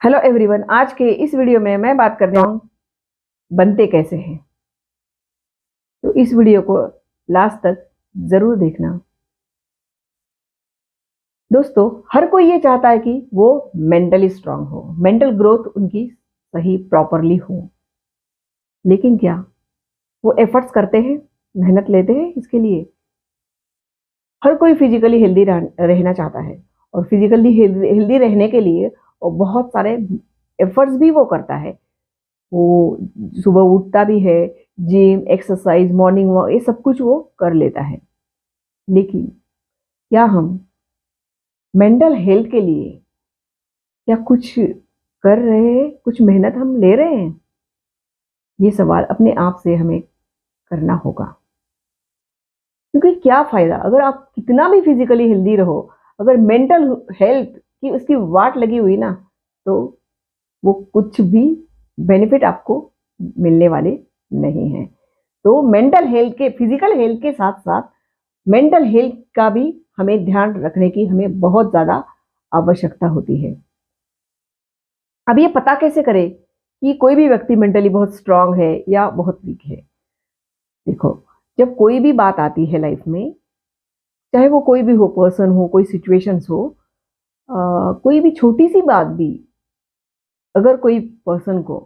Hello everyone, आज के इस वीडियो में मैं बात कर रहा हूँ बनते कैसे हैं। तो इस वीडियो को लास्ट तक जरूर देखना। दोस्तों, हर कोई ये चाहता है कि वो मेंटली स्ट्रांग हो, मेंटल ग्रोथ उनकी सही प्रॉपरली हो। लेकिन क्या वो एफर्ट्स करते हैं, मेहनत लेते हैं इसके लिए? हर कोई फिजिकली हेल्दी रहना चाहता है और फिजिकली हेल्दी रहने के लिए वो बहुत सारे एफर्ट्स भी वो करता है। वो सुबह उठता भी है, जिम, एक्सरसाइज, मॉर्निंग वॉक, ये सब कुछ वो कर लेता है। लेकिन क्या हम मेंटल हेल्थ के लिए क्या कुछ कर रहे हैं, कुछ मेहनत हम ले रहे हैं? ये सवाल अपने आप से हमें करना होगा। क्योंकि क्या फायदा अगर आप कितना भी फिजिकली हेल्दी रहो, अगर मेंटल हेल्थ की उसकी वाट लगी हुई ना, तो वो कुछ भी बेनिफिट आपको मिलने वाले नहीं है। तो मेंटल हेल्थ के, फिजिकल हेल्थ के साथ साथ मेंटल हेल्थ का भी हमें ध्यान रखने की हमें बहुत ज्यादा आवश्यकता होती है। अब ये पता कैसे करें कि कोई भी व्यक्ति मेंटली बहुत स्ट्रांग है या बहुत वीक है? देखो, जब कोई भी बात आती है लाइफ में, चाहे वो कोई भी हो, पर्सन हो, कोई सिचुएशंस हो, कोई भी छोटी सी बात भी अगर कोई पर्सन को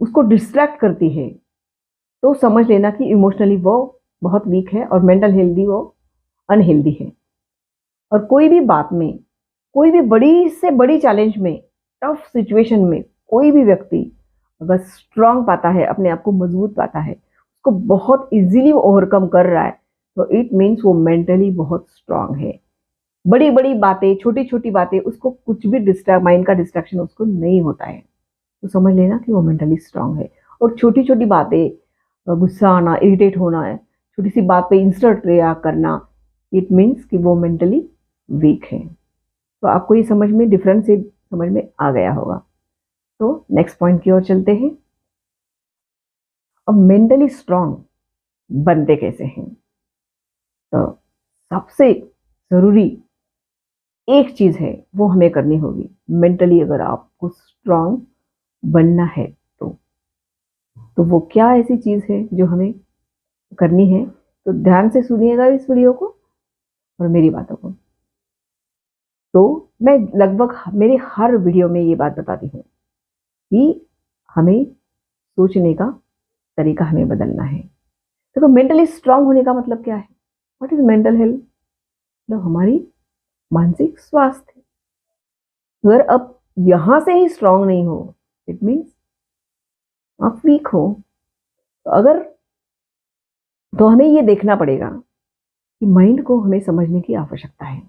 उसको डिस्ट्रैक्ट करती है, तो समझ लेना कि इमोशनली वो बहुत वीक है और मेंटल हेल्दी वो अनहेल्दी है। और कोई भी बात में, कोई भी बड़ी से बड़ी चैलेंज में, टफ सिचुएशन में कोई भी व्यक्ति अगर स्ट्रांग पाता है, अपने आप को मजबूत पाता है, उसको बहुत इजीली ओवरकम कर रहा है, तो इट मीन्स वो मेंटली बहुत स्ट्रांग है। बड़ी बड़ी बातें, छोटी छोटी बातें, उसको कुछ भी डिस्ट्रैक्ट, माइंड का डिस्ट्रैक्शन उसको नहीं होता है, तो समझ लेना कि वो मेंटली स्ट्रांग है। और छोटी छोटी बातें, गुस्सा आना, इरिटेट होना है, छोटी सी बात पे इंस्टेंट रिएक्ट करना, इट मीन्स कि वो मेंटली वीक है। तो आपको ये समझ में, डिफरेंस से समझ में आ गया होगा। तो नेक्स्ट पॉइंट की ओर चलते हैं। अब मेंटली स्ट्रांग बनते कैसे हैं? तो सबसे जरूरी एक चीज है, वो हमें करनी होगी। मेंटली अगर आपको स्ट्रांग बनना है तो वो क्या ऐसी चीज है जो हमें करनी है? तो ध्यान से सुनिएगा इस वीडियो को और मेरी बातों को। तो मैं लगभग मेरे हर वीडियो में ये बात बताती हूँ कि हमें सोचने का तरीका हमें बदलना है। देखो, मेंटली स्ट्रांग होने का मतलब क्या है? What is mental health? मतलब हमारी मानसिक स्वास्थ्य। अगर आप यहां से ही स्ट्रांग नहीं हो, इट मीन्स आप वीक हो। तो अगर, तो हमें ये देखना पड़ेगा कि माइंड को हमें समझने की आवश्यकता है।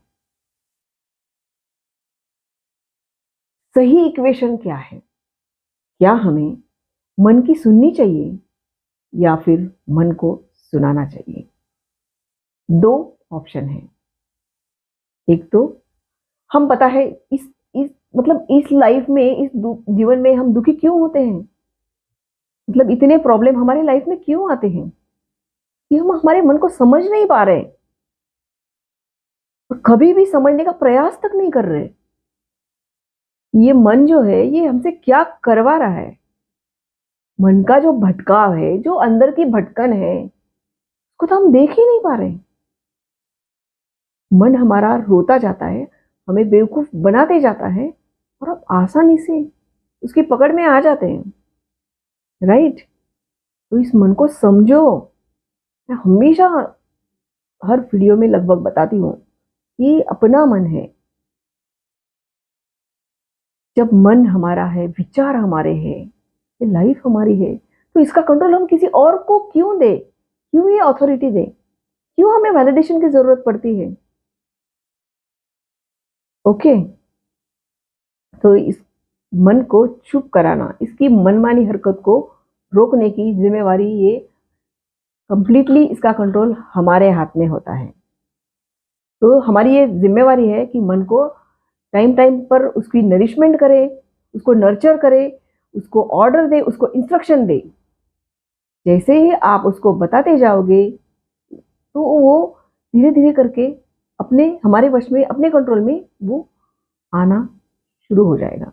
सही इक्वेशन क्या है? क्या हमें मन की सुननी चाहिए या फिर मन को सुनाना चाहिए? दो ऑप्शन है। एक तो हम, पता है, इस मतलब इस लाइफ में, इस जीवन में हम दुखी क्यों होते हैं? मतलब इतने प्रॉब्लम हमारे लाइफ में क्यों आते हैं कि हम हमारे मन को समझ नहीं पा रहे और कभी भी समझने का प्रयास तक नहीं कर रहे। ये मन जो है, ये हमसे क्या करवा रहा है? मन का जो भटकाव है, जो अंदर की भटकन है, उसको तो हम देख ही नहीं पा रहे। मन हमारा रोता जाता है, हमें बेवकूफ बनाते जाता है और हम आसानी से उसकी पकड़ में आ जाते हैं। राइट? तो इस मन को समझो। मैं हमेशा हर वीडियो में लगभग बताती हूँ कि अपना मन है। जब मन हमारा है, विचार हमारे हैं, ये लाइफ हमारी है, तो इसका कंट्रोल हम किसी और को क्यों दे? क्यों ये अथॉरिटी दे? क्यों हमें वैलिडेशन की जरूरत पड़ती है? ओके, तो इस मन को चुप कराना, इसकी मनमानी हरकत को रोकने की जिम्मेवारी, ये कंप्लीटली इसका कंट्रोल हमारे हाथ में होता है। तो हमारी ये जिम्मेवारी है कि मन को टाइम टाइम पर उसकी नरिशमेंट करे, उसको नर्चर करे, उसको ऑर्डर दे, उसको इंस्ट्रक्शन दे। जैसे ही आप उसको बताते जाओगे, तो वो धीरे धीरे करके अपने, हमारे वश में, अपने कंट्रोल में वो आना शुरू हो जाएगा।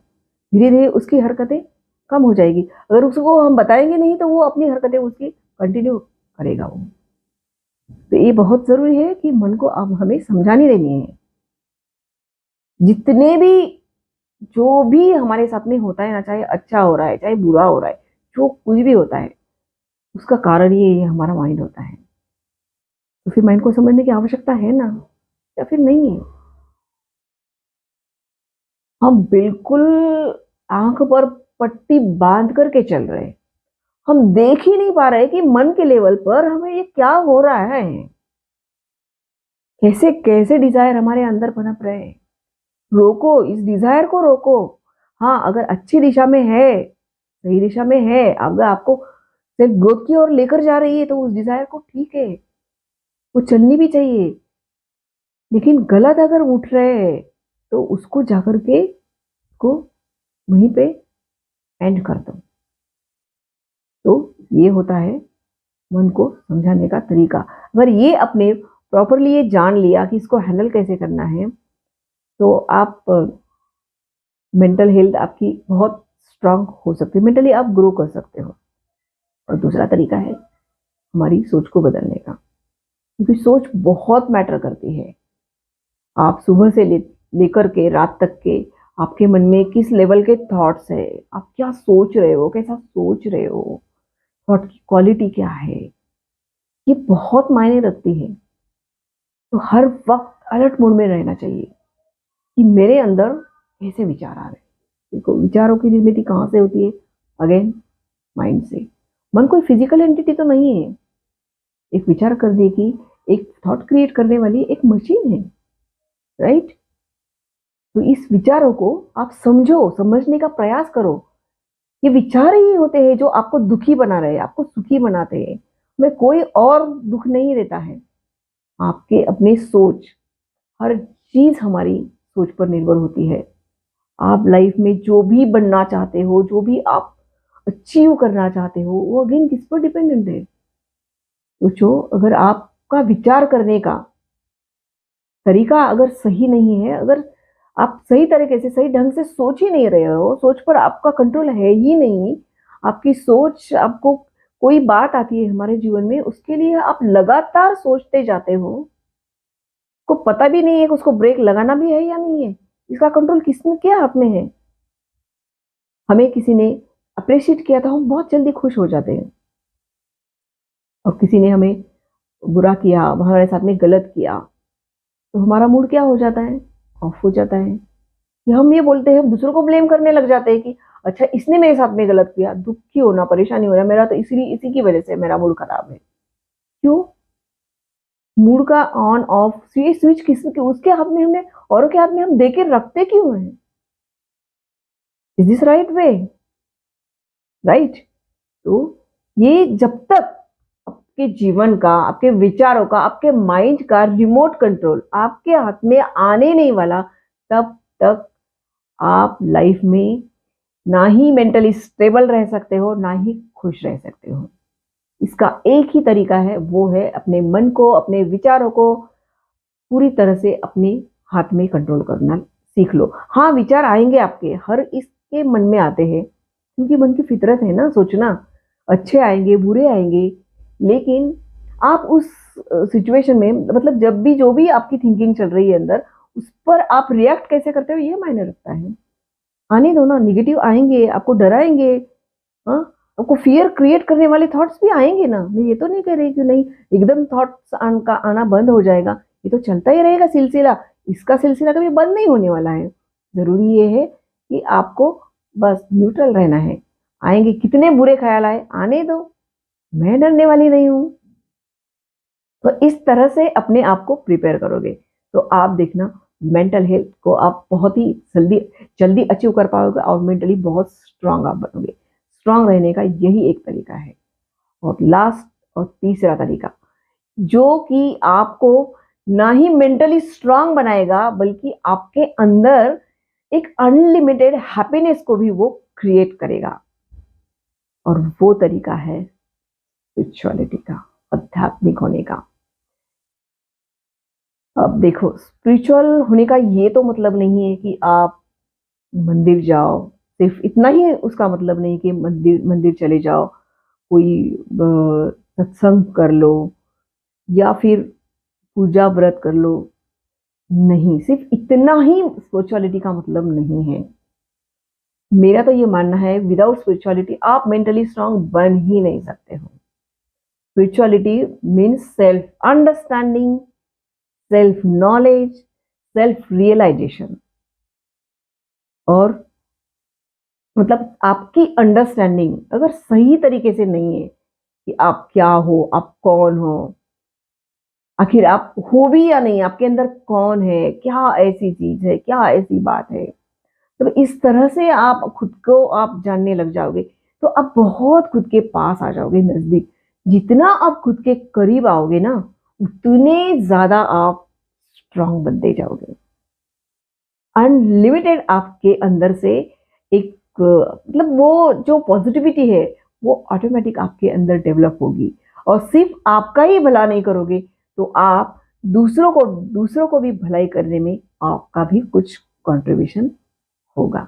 धीरे धीरे उसकी हरकतें कम हो जाएगी। अगर उसको हम बताएंगे नहीं तो वो अपनी हरकतें उसकी कंटिन्यू करेगा वो। तो ये बहुत जरूरी है कि मन को अब हमें समझानी देनी है। जितने भी जो भी हमारे साथ में होता है ना, चाहे अच्छा हो रहा है चाहे बुरा हो रहा है, जो कुछ भी होता है उसका कारण ये हमारा माइंड होता है। तो फिर माइंड को समझने की आवश्यकता है ना, या फिर नहीं है? हम बिल्कुल आंख पर पट्टी बांध करके चल रहे हैं। हम देख ही नहीं पा रहे कि मन के लेवल पर हमें ये क्या हो रहा है, कैसे कैसे डिजायर हमारे अंदर पनप रहे हैं। रोको, इस डिजायर को रोको। हाँ, अगर अच्छी दिशा में है, सही दिशा में है, अगर आपको सिर्फ ग्रोथ की ओर लेकर जा रही है तो उस डिजायर को ठीक है, वो चलनी भी चाहिए। लेकिन गलत अगर उठ रहे हैं तो उसको जाकर के को वहीं पे एंड कर दो। तो ये होता है मन को समझाने का तरीका। अगर ये अपने प्रॉपरली ये जान लिया कि इसको हैंडल कैसे करना है, तो आप मेंटल हेल्थ आपकी बहुत स्ट्रांग हो सकती है, मेंटली आप ग्रो कर सकते हो। और दूसरा तरीका है हमारी सोच को बदलने का, क्योंकि सोच बहुत मैटर करती है। आप सुबह से लेकर के रात तक के आपके मन में किस लेवल के थॉट्स है, आप क्या सोच रहे हो, कैसा सोच रहे हो, थॉट की क्वालिटी क्या है, ये बहुत मायने रखती है। तो हर वक्त अलर्ट मोड में रहना चाहिए कि मेरे अंदर कैसे विचार आ रहे हैं। देखो, विचारों की निर्मिति कहाँ से होती है? अगेन, माइंड से। मन कोई फिजिकल एंटिटी तो नहीं है। एक विचार करने की, एक थॉट क्रिएट करने वाली एक मशीन है, राइट? तो इस विचारों को आप समझो, समझने का प्रयास करो। ये विचार ही होते हैं जो आपको दुखी बना रहे हैं, आपको सुखी बनाते हैं। हमें कोई और दुख नहीं देता है। आपके अपनी सोच, हर चीज हमारी सोच पर निर्भर होती है। आप लाइफ में जो भी बनना चाहते हो, जो भी आप अचीव करना चाहते हो, वो अगेन किस पर डिपेंडेंट है? सोचो, अगर आपका विचार करने का तरीका अगर सही नहीं है, अगर आप सही तरीके से सही ढंग से सोच ही नहीं रहे हो, सोच पर आपका कंट्रोल है ही नहीं, आपकी सोच, आपको कोई बात आती है हमारे जीवन में, उसके लिए आप लगातार सोचते जाते हो, को पता भी नहीं है कि उसको ब्रेक लगाना भी है या नहीं है। इसका कंट्रोल किसने किया? हाथ में है। हमें किसी ने अप्रिशिएट किया तो हम बहुत जल्दी खुश हो जाते हैं, और किसी ने हमें बुरा किया, हमारे साथ में गलत किया, तो हमारा मूड क्या हो जाता है? ऑफ हो जाता है। कि हम ये बोलते हैं, हम दूसरों को ब्लेम करने लग जाते हैं कि अच्छा, इसने मेरे साथ में गलत किया, दुखी होना, परेशानी होना मेरा तो इसी की वजह से मेरा मूड खराब है। क्यों? मूड का ऑन ऑफ स्विच स्विच उसके हाथ में, हमने औरों के हाथ में हम देके रखते क्यों हैं? Is this right way? Right? तो ये जब तक आपके जीवन का, आपके विचारों का, आपके माइंड का रिमोट कंट्रोल आपके हाथ में आने नहीं वाला, तब तक आप लाइफ में ना ही मेंटली स्टेबल रह सकते हो, ना ही खुश रह सकते हो। इसका एक ही तरीका है, वो है अपने मन को, अपने विचारों को पूरी तरह से अपने हाथ में कंट्रोल करना सीख लो। हाँ, विचार आएंगे आपके, हर इसके मन में आते हैं, क्योंकि मन की फितरत है ना सोचना। अच्छे आएंगे, बुरे आएंगे, लेकिन आप उस सिचुएशन में, मतलब जब भी जो भी आपकी थिंकिंग चल रही है अंदर, उस पर आप रिएक्ट कैसे करते हो ये मायने रखता है। आने दो ना, निगेटिव आएंगे, आपको डराएंगे, हाँ, आपको फियर क्रिएट करने वाले थॉट्स भी आएंगे ना। मैं ये तो नहीं कह रही कि नहीं, एकदम थॉट्स का आना बंद हो जाएगा। ये तो चलता ही रहेगा सिलसिला, इसका सिलसिला कभी बंद नहीं होने वाला है। जरूरी ये है कि आपको बस न्यूट्रल रहना है। आएंगे, कितने बुरे ख्याल आए, आने दो, मैं डरने वाली नहीं हूं। तो इस तरह से अपने आप को प्रिपेयर करोगे तो आप देखना, मेंटल हेल्थ को आप बहुत ही जल्दी जल्दी अचीव कर पाओगे, और मेंटली बहुत स्ट्रांग आप बनोगे। स्ट्रांग रहने का यही एक तरीका है। और लास्ट और तीसरा तरीका, जो कि आपको ना ही मेंटली स्ट्रांग बनाएगा, बल्कि आपके अंदर एक अनलिमिटेड हैप्पीनेस को भी वो क्रिएट करेगा, और वो तरीका है स्पिरिचुअलिटी का, आध्यात्मिक होने का। अब देखो, स्पिरिचुअल होने का ये तो मतलब नहीं है कि आप मंदिर जाओ, सिर्फ इतना ही उसका मतलब नहीं कि मंदिर मंदिर चले जाओ, कोई सत्संग कर लो या फिर पूजा व्रत कर लो। नहीं, सिर्फ इतना ही स्पिरिचुअलिटी का मतलब नहीं है। मेरा तो ये मानना है विदाउट स्पिरिचुअलिटी आप मेंटली स्ट्रांग बन ही नहीं सकते हो। Spirituality means self understanding, self knowledge, self realisation. और मतलब आपकी अंडरस्टैंडिंग अगर सही तरीके से नहीं है कि आप क्या हो, आप कौन हो, आखिर आप हो भी या नहीं, आपके अंदर कौन है, क्या ऐसी चीज है, क्या ऐसी बात है, तो इस तरह से आप खुद को आप जानने लग जाओगे तो आप बहुत खुद के पास आ जाओगे, नजदीक। जितना आप खुद के करीब आओगे ना, उतने ज्यादा आप स्ट्रांग बनते जाओगे। अनलिमिटेड आपके अंदर से एक मतलब वो जो पॉजिटिविटी है वो ऑटोमेटिक आपके अंदर डेवलप होगी। और सिर्फ आपका ही भला नहीं करोगे तो आप दूसरों को भी भलाई करने में आपका भी कुछ कंट्रीब्यूशन होगा।